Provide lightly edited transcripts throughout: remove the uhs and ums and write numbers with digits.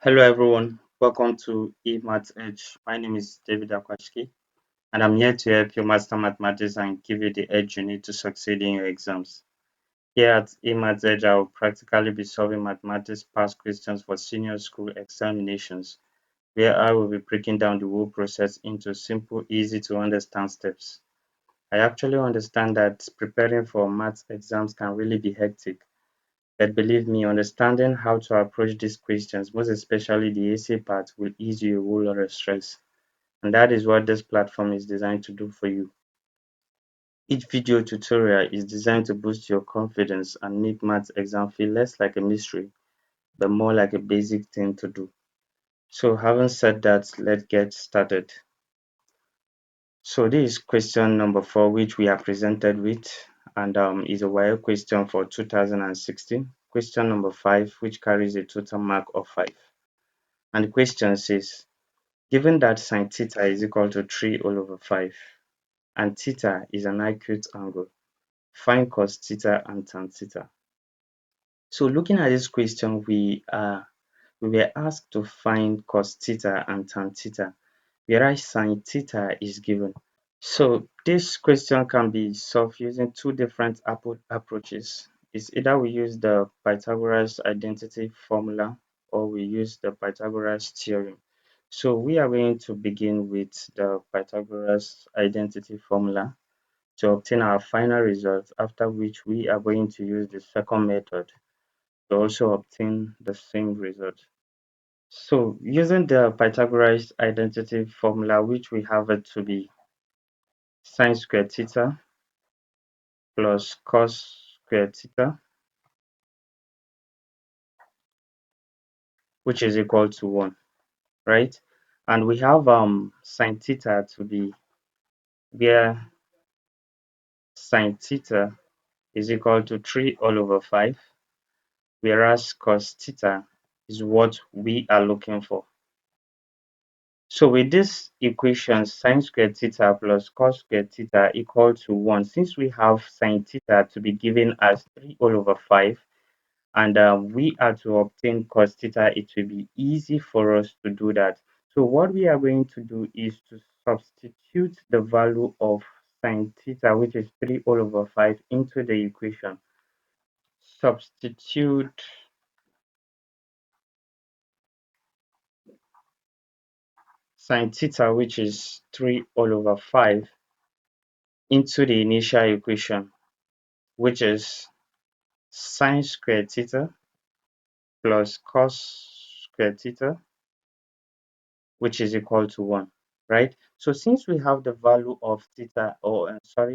Hello everyone, welcome to eMaths Edge. My name is David Akwashki and I'm here to help you master mathematics and give you the edge you need to succeed in your exams. Here at eMaths Edge, I will practically be solving mathematics past questions for senior school examinations, where I will be breaking down the whole process into simple, easy to understand steps. I actually understand that preparing for maths exams can really be hectic. But believe me, understanding how to approach these questions, most especially the essay part, will ease you a whole lot of stress. And that is what this platform is designed to do for you. Each video tutorial is designed to boost your confidence and make maths exam feel less like a mystery, but more like a basic thing to do. So having said that, let's get started. So this is question number 4, which we are presented with, and is a wire question for 2016. Question number 5, which carries a total mark of 5. And the question says, given that sine theta is equal to 3 all over 5 and theta is an acute angle, find cos theta and tan theta. So looking at this question, we were asked to find cos theta and tan theta, whereas sine theta is given. So this question can be solved using two different approaches. It's either we use the Pythagoras identity formula or we use the Pythagoras theorem. So we are going to begin with the Pythagoras identity formula to obtain our final result, after which we are going to use the second method to also obtain the same result. So using the Pythagoras identity formula, which we have it to be sine squared theta plus cos squared theta, which is equal to 1, right? And we have sine theta to be where sine theta is equal to 3 all over 5, whereas cos theta is what we are looking for. So with this equation, sine squared theta plus cos squared theta equal to 1, since we have sine theta to be given as 3 all over 5, and we are to obtain cos theta, it will be easy for us to do that. So what we are going to do is to substitute the value of sine theta, which is 3 all over 5, into the equation. Substitute sine theta, which is 3 all over 5, into the initial equation, which is sine squared theta plus cos squared theta, which is equal to 1, right? So since we have the value of theta,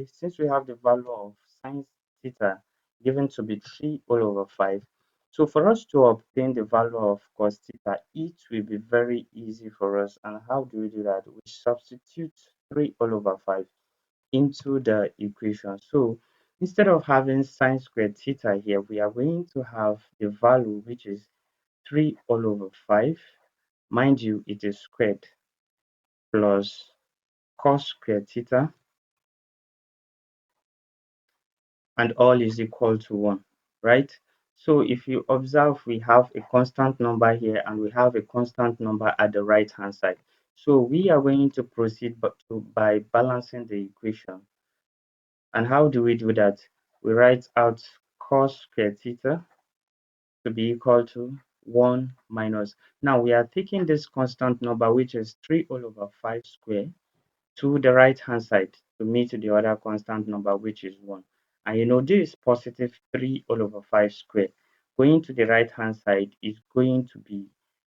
since we have the value of sine theta given to be 3 all over 5, so for us to obtain the value of cos theta, it will be very easy for us. And how do we do that? We substitute 3 all over 5 into the equation. So instead of having sine squared theta here, we are going to have the value, which is 3 all over 5. Mind you, it is squared, plus cos squared theta, and all is equal to 1, right? So if you observe, we have a constant number here and we have a constant number at the right hand side. So we are going to proceed by balancing the equation. And how do we do that? We write out cos squared theta to be equal to 1 minus. Now we are taking this constant number, which is 3 all over 5 square, to the right hand side to meet the other constant number, which is 1. And you know this is positive 3 all over 5 square. Going to the right hand side is going to be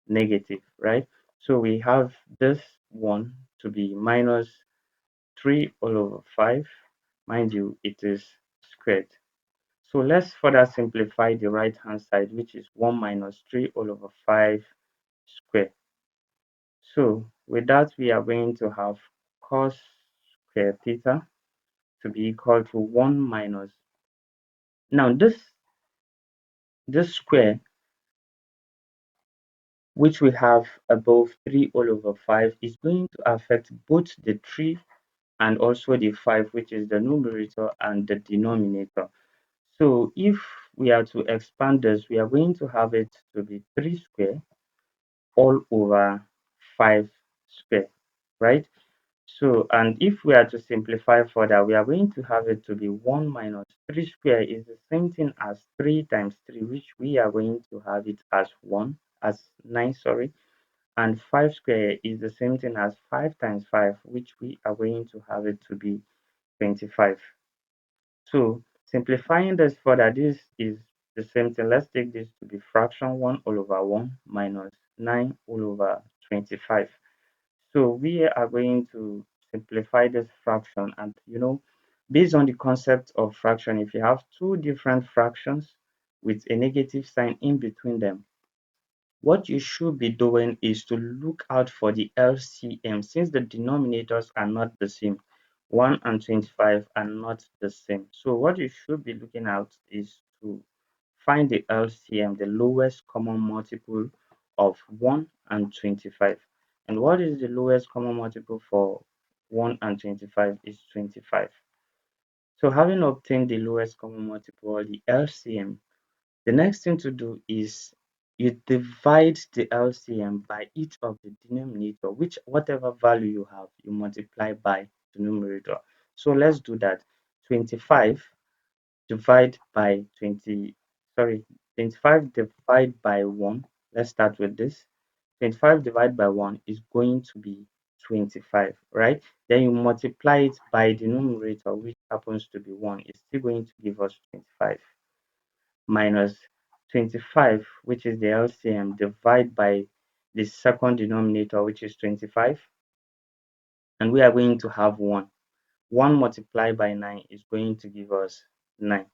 negative, right? So we have this 1 to be minus 3 all over 5. Mind you, it is squared. So let's further simplify the right hand side, which is 1 minus 3 all over 5 square. So with that, we are going to have cos square theta to be equal to 1 minus. Now this square, which we have above 3 all over 5, is going to affect both the 3 and also the 5, which is the numerator and the denominator. So if we are to expand this, we are going to have it to be 3 square all over 5 square, right? So, and if we are to simplify further, we are going to have it to be 1 minus 3 square is the same thing as 3 times 3, which we are going to have it as 1, as 9, sorry. And 5 square is the same thing as 5 times 5, which we are going to have it to be 25. So, simplifying this further, this is the same thing. Let's take this to be fraction 1 all over 1 minus 9 all over 25. So we are going to simplify this fraction, and based on the concept of fraction, if you have two different fractions with a negative sign in between them, what you should be doing is to look out for the LCM since the denominators are not the same. 1 and 25 are not the same. So what you should be looking out is to find the LCM, the lowest common multiple of 1 and 25. And what is the lowest common multiple for 1 and 25 is 25. So having obtained the lowest common multiple or the LCM, the next thing to do is you divide the LCM by each of the denominator, which whatever value you have, you multiply by the numerator. So let's do that. 25 divide by 20, sorry, 25 divide by 1. Let's start with this. 25 divided by 1 is going to be 25, right? Then you multiply it by the numerator, which happens to be 1. It's still going to give us 25 minus 25, which is the LCM, divide by the second denominator, which is 25, and we are going to have 1. 1 multiplied by 9 is going to give us 9.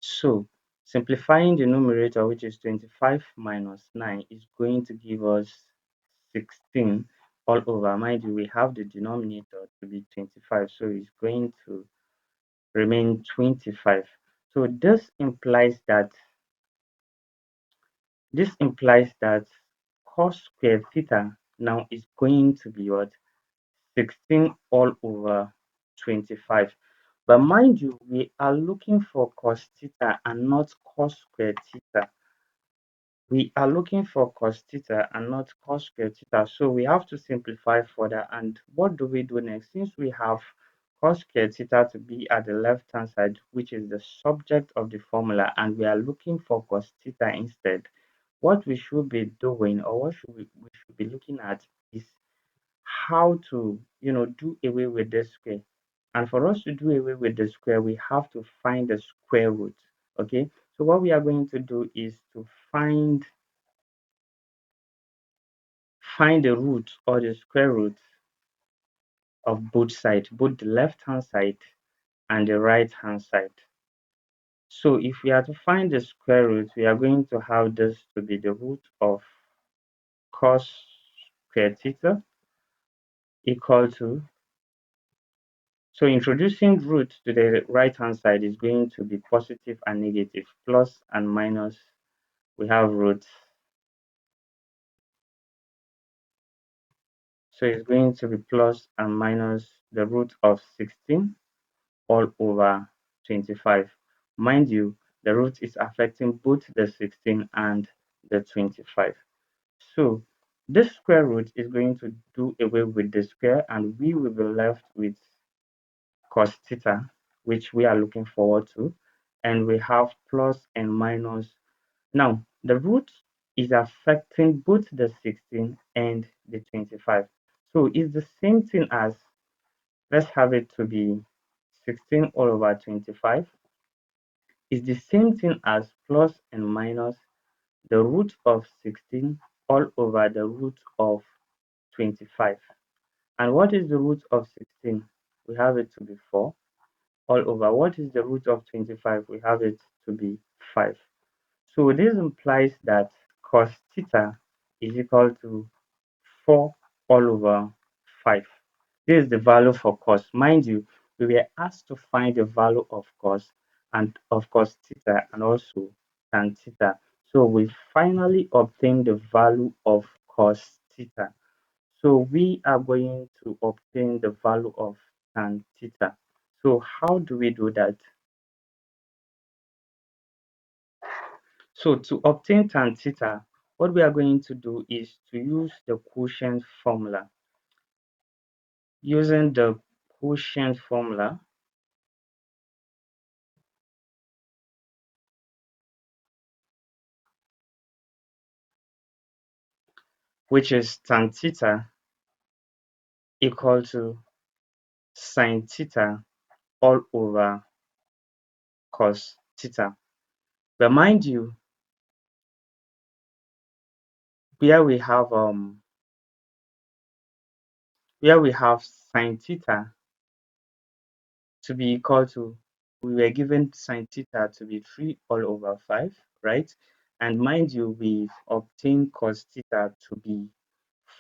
So, simplifying the numerator, which is 25 minus 9, is going to give us 16 all over. Mind you, we have the denominator to be 25, so it's going to remain 25. So, this implies that cos square theta now is going to be what? 16 all over 25. But mind you, we are looking for cos theta and not cos square theta. We are looking for cos theta and not cos square theta. So we have to simplify further. And what do we do next? Since we have cos square theta to be at the left hand side, which is the subject of the formula, and we are looking for cos theta instead, what we should be doing, or what we should be looking at, is how to do away with the square. And for us to do away with the square, we have to find the square root. Okay, so what we are going to do is to find the root or the square root of both sides, both the left hand side and the right hand side. So if we are to find the square root, we are going to have this to be the root of cos square theta equal to, so introducing root to the right hand side is going to be positive and negative, plus and minus. We have root, so it's going to be plus and minus the root of 16 all over 25. Mind you, the root is affecting both the 16 and the 25. So this square root is going to do away with the square, and we will be left with cos theta, which we are looking forward to. And we have plus and minus. Now, the root is affecting both the 16 and the 25. So it's the same thing as, let's have it to be 16 all over 25. Is the same thing as plus and minus the root of 16 all over the root of 25. And what is the root of 16? We have it to be 4 all over. What is the root of 25? We have it to be 5. So this implies that cos theta is equal to 4 all over 5. This is the value for cos. Mind you, we were asked to find the value of cos and of cos theta and also tan theta. So we finally obtained the value of cos theta. So we are going to obtain the value of tan theta. So how do we do that? So to obtain tan theta, what we are going to do is to use the quotient formula. Using the quotient formula, which is tan theta equal to sin theta all over cos theta. But mind you, where we have sin theta to be equal to, we were given sin theta to be 3 all over 5, right? And mind you, we've obtained cos theta to be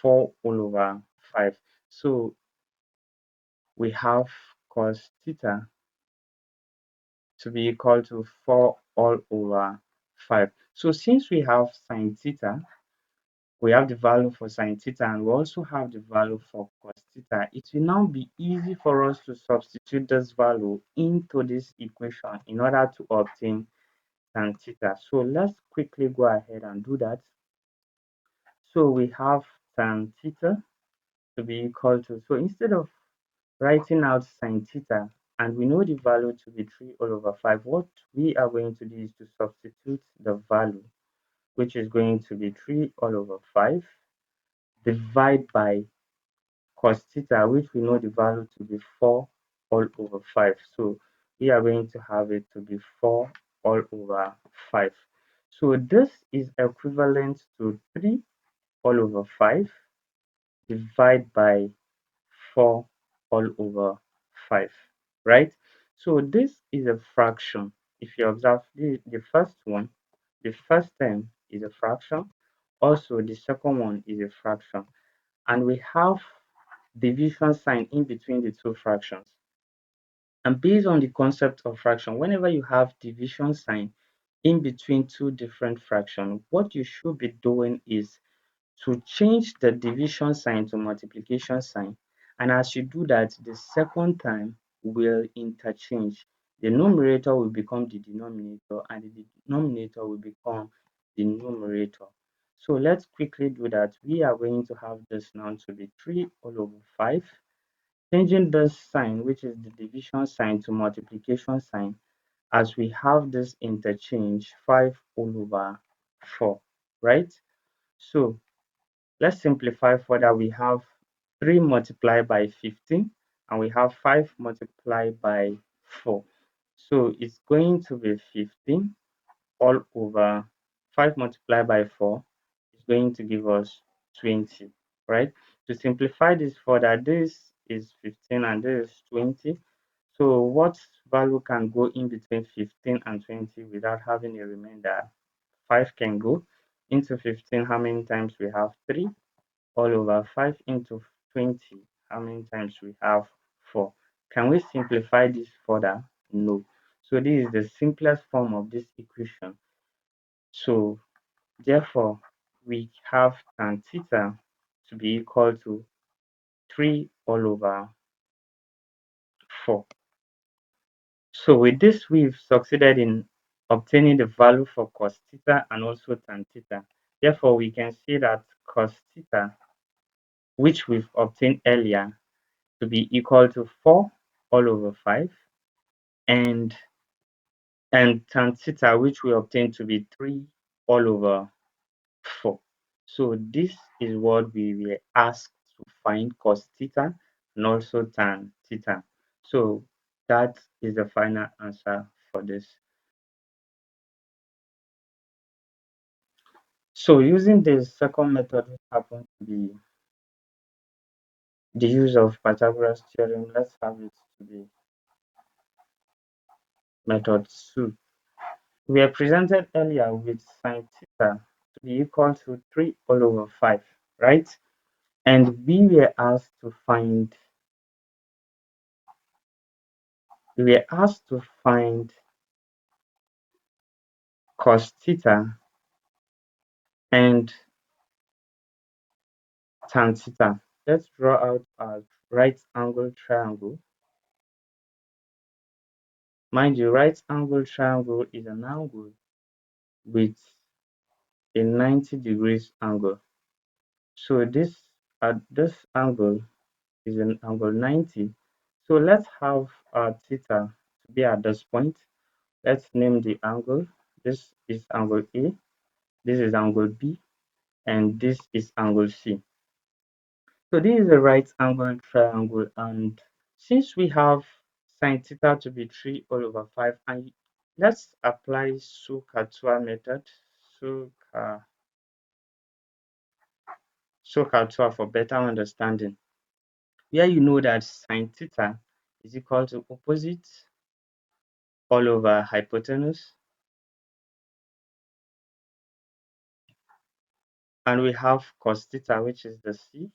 4 all over 5. So we have cos theta to be equal to 4 all over 5. So since we have sin theta, we have the value for sin theta and we also have the value for cos theta, it will now be easy for us to substitute this value into this equation in order to obtain tan theta. So let's quickly go ahead and do that. So we have tan theta to be equal to, so instead of writing out sin theta, and we know the value to be 3 all over 5, what we are going to do is to substitute the value, which is going to be 3 all over 5, divide by cos theta, which we know the value to be 4 all over 5. So we are going to have it to be 4 all over 5. So this is equivalent to 3 all over 5 divided by 4 all over 5, right? So this is a fraction. If you observe the first one, the first term is a fraction. Also, the second one is a fraction. And we have division sign in between the two fractions. And based on the concept of fraction, whenever you have division sign in between two different fractions, what you should be doing is to change the division sign to multiplication sign. And as you do that, the second time will interchange. The numerator will become the denominator and the denominator will become the numerator. So let's quickly do that. We are going to have this now to be 3 all over 5. Changing this sign, which is the division sign, to multiplication sign, as we have this interchange 5 all over 4, right? So let's simplify further. We have 3 multiplied by 15 and we have 5 multiplied by 4. So it's going to be 15 all over 5 multiplied by 4 is going to give us 20, right? To simplify this further, this is 15 and this is 20. So what value can go in between 15 and 20 without having a remainder? 5 can go into 15. How many times we have? 3 all over 5 into 20. How many times we have? 4. Can we simplify this further? No. So this is the simplest form of this equation. So therefore, we have tan theta to be equal to 3 all over 4. So with this, we've succeeded in obtaining the value for cos theta and also tan theta. Therefore, we can see that cos theta, which we've obtained earlier, to be equal to 4 all over 5, and tan theta, which we obtained to be 3 all over 4. So this is what we were asked to find, cos theta and also tan theta. So that is the final answer for this. So using the second method, which happens to be the use of Pythagoras theorem, let's have it to be method 2. We were presented earlier with sin theta to be equal to 3 all over 5, right? And we were asked to find cos theta and tan theta. Let's draw out a right angle triangle. Mind you, right angle triangle is an angle with a 90 degrees angle. So this angle is an angle 90. So let's have theta to be at this point. Let's name the angle. This is angle A, this is angle B, and this is angle C. So this is a right angle triangle, and since we have sine theta to be 3 all over 5, and let's apply SOHCAHTOA method, SOHCAHTOA for better understanding, where you know that sine theta is equal to opposite all over hypotenuse, and we have cos theta, which is the C,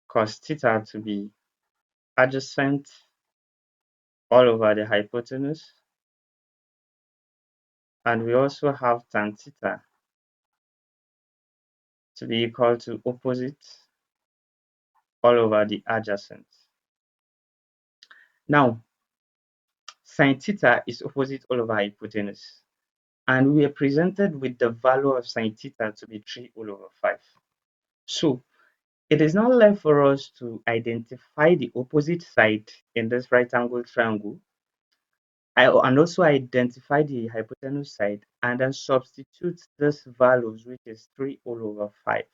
cos theta to be adjacent all over the hypotenuse, and we also have tan theta to be equal to opposite all over the adjacent. Now, sin theta is opposite all over hypotenuse, and we are presented with the value of sin theta to be 3 all over 5. So, it is now left for us to identify the opposite side in this right angle triangle, and also identify the hypotenuse side, and then substitute this values, which is 3 all over 5.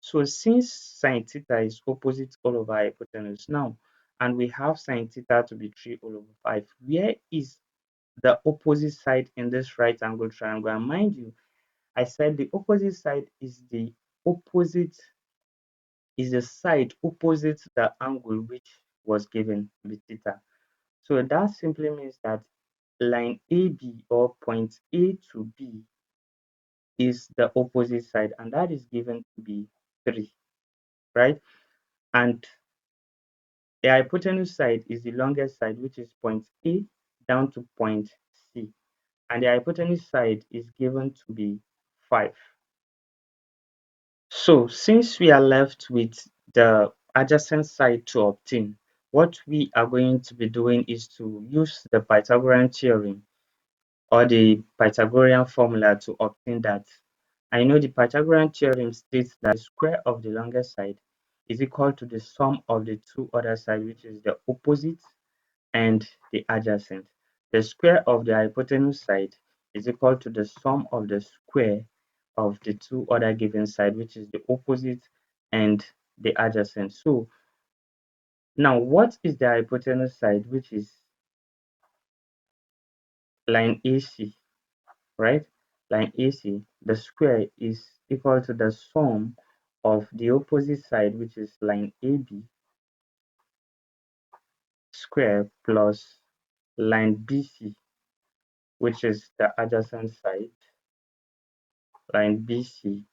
So since sin theta is opposite all over hypotenuse now, and we have sin theta to be 3 all over 5, where is the opposite side in this right angle triangle? And mind you, I said the opposite side is the side opposite the angle which was given with theta. So that simply means that line AB, or point A to B, is the opposite side, and that is given to be 3, right? And the hypotenuse side is the longest side, which is point A down to point C, and the hypotenuse side is given to be 5. So since we are left with the adjacent side to obtain, what we are going to be doing is to use the Pythagorean theorem or the Pythagorean formula to obtain that. I know the Pythagorean theorem states that the square of the longest side is equal to the sum of the two other sides, which is the opposite and the adjacent. The square of the hypotenuse side is equal to the sum of the square of the two other given side, which is the opposite and the adjacent. So now what is the hypotenuse side, which is line AC, right? Line AC, the square is equal to the sum of the opposite side, which is line AB square, plus line BC, which is the adjacent side, line BC,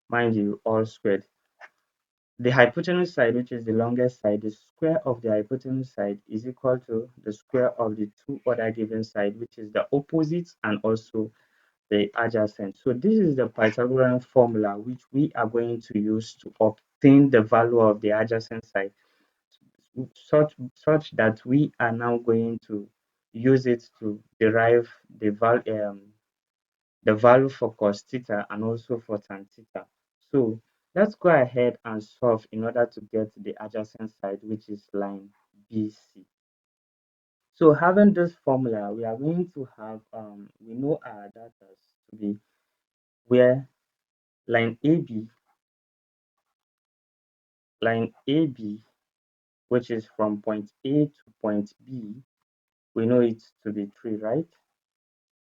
mind you, all squared. The hypotenuse side, which is the longest side, the square of the hypotenuse side is equal to the square of the two other given side, which is the opposite and also the adjacent. So this is the Pythagorean formula which we are going to use to obtain the value of the adjacent side, such that we are now going to use it to derive the value for cos theta and also for tan theta. So let's go ahead and solve in order to get the adjacent side, which is line BC. So having this formula, we are going to have we know our data to be where line AB, which is from point A to point B, we know it to be 3, right?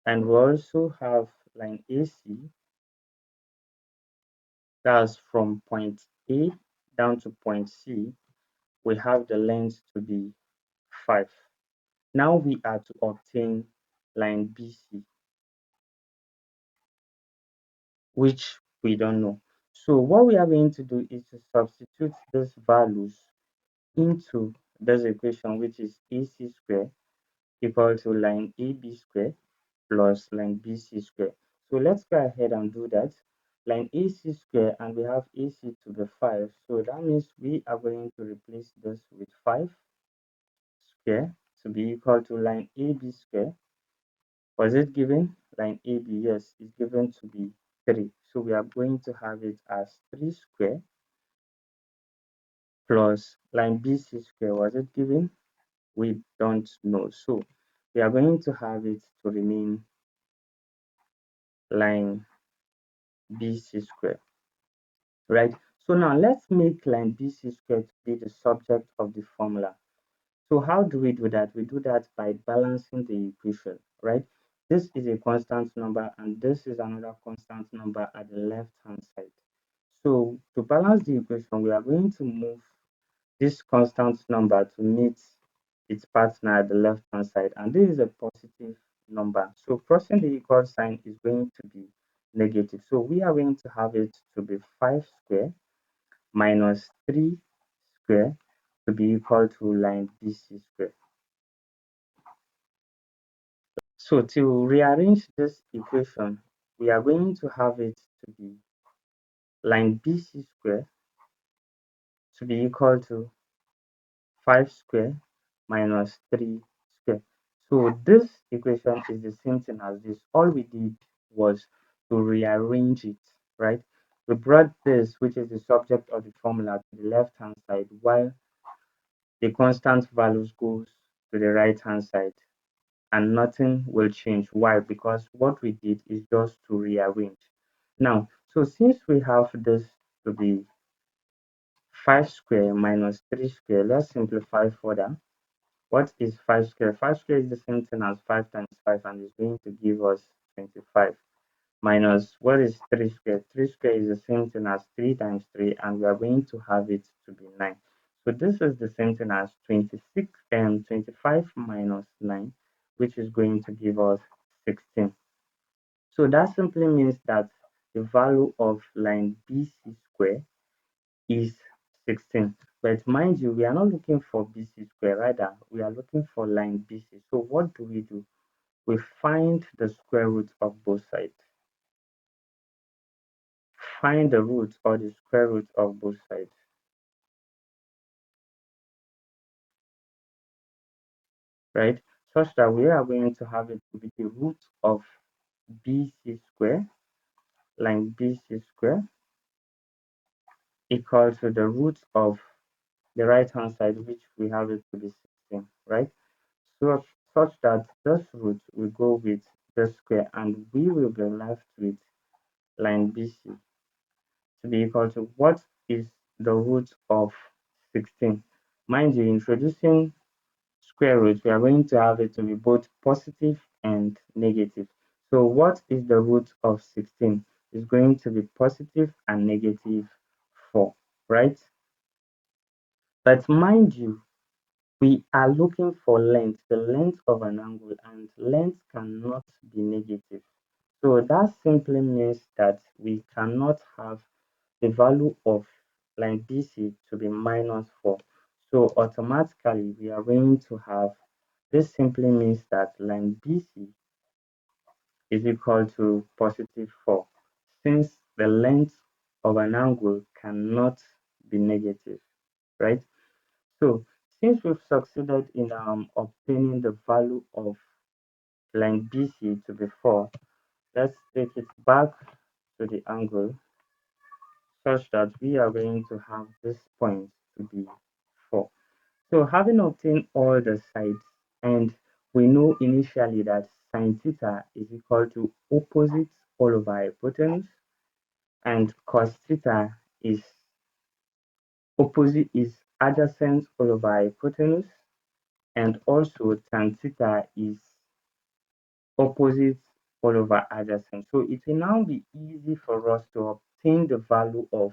And we also have line AC, that's from point A down to point C, we have the length to be 5. Now we are to obtain line BC, which we don't know. So what we are going to do is to substitute these values into this equation, which is AC square equal to line AB square plus line BC square. So let's go ahead and do that. Line AC square, and we have AC to be 5. So that means we are going to replace this with 5 square to be equal to line AB square. Was it given? line AB, yes, is given to be 3. So we are going to have it as 3 square plus line BC square. Was it given? We don't know. So we are going to have it to remain line BC square, right? So now let's make line BC square to be the subject of the formula. So how do we do that? We do that by balancing the equation, right? This is a constant number and this is another constant number at the left hand side. So to balance the equation, we are going to move this constant number to meet its partner at the left hand side, and this is a positive number. So crossing the equal sign is going to be negative. So we are going to have it to be 5 square minus 3 square to be equal to line BC square. So to rearrange this equation, we are going to have it to be line BC square to be equal to 5 square minus 3 square. So this equation is the same thing as this. All we did was to rearrange it, right? We brought this, which is the subject of the formula, to the left hand side, while the constant values goes to the right hand side, and nothing will change. Why? Because what we did is just to rearrange. Now, so since we have this to be 5 square minus 3 square, let's simplify further. What is 5 square? 5 square is the same thing as 5 times 5 and is going to give us 25. Minus what is 3 square? 3 square is the same thing as 3 times 3 and we are going to have it to be 9. So this is the same thing as 26 and 25 minus 9, which is going to give us 16. So that simply means that the value of line BC square is 16. But mind you, we are not looking for BC square, rather, we are looking for line BC. So what do? We find the square root of both sides. Find the root or the square root of both sides, right? Such that we are going to have it to be the root of BC square, line BC square, equal to the root of the right hand side, which we have it to be 16, right? So such that this root will go with the square and we will be left with line BC to be equal to what is the root of 16. Mind you, introducing square root, we are going to have it to be both positive and negative. So what is the root of 16? It's going to be positive and negative 4, right? But mind you, we are looking for length, the length of an angle, and length cannot be negative. So that simply means that we cannot have the value of line BC to be minus 4. So automatically we are going to have, this simply means that line BC is equal to positive 4, since the length of an angle cannot be negative, right? So since we've succeeded in obtaining the value of line BC to be 4, let's take it back to the angle such that we are going to have this point to be 4. So having obtained all the sides, and we know initially that sine theta is equal to opposite all over hypotenuse, and cos theta is opposite is adjacent all over hypotenuse, and also tan theta is opposite all over adjacent. So it will now be easy for us to obtain the value of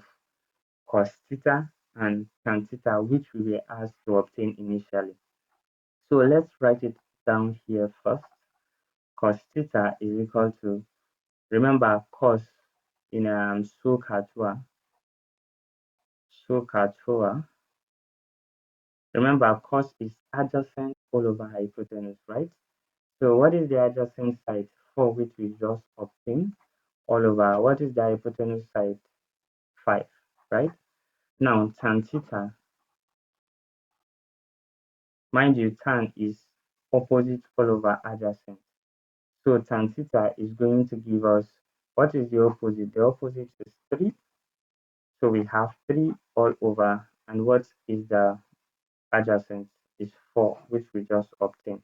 cos theta and tan theta, which we were asked to obtain initially. So let's write it down here first. Cos theta is equal to, remember cos in SOHCAHTOA. Remember cos is adjacent all over hypotenuse, right? So what is the adjacent side for which we just obtained? All over. What is the hypotenuse side? 5, right? Now tan theta, mind you, tan is opposite all over adjacent. So tan theta is going to give us, what is the opposite? The opposite is 3. So we have 3 all over. And what is the adjacent? Is 4, which we just obtained.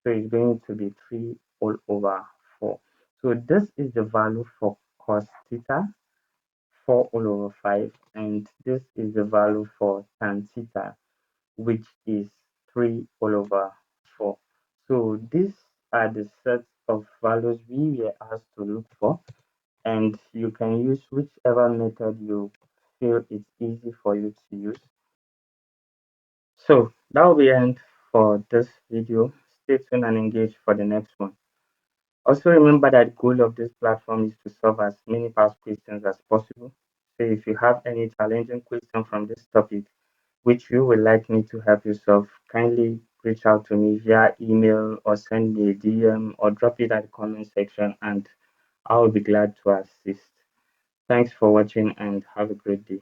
So it's going to be 3 all over 4. So this is the value for cos theta, 4 all over 5. And this is the value for tan theta, which is 3 all over 4. So these are the sets of values we were asked to look for, and you can use whichever method you feel it's easy for you to use. So that will be end for this video. Stay tuned and engage for the next one. Also remember that the goal of this platform is to solve as many past questions as possible. So if you have any challenging question from this topic which you would like me to help you solve, kindly reach out to me via email or send me a DM or drop it at the comment section and I will be glad to assist. Thanks for watching and have a great day.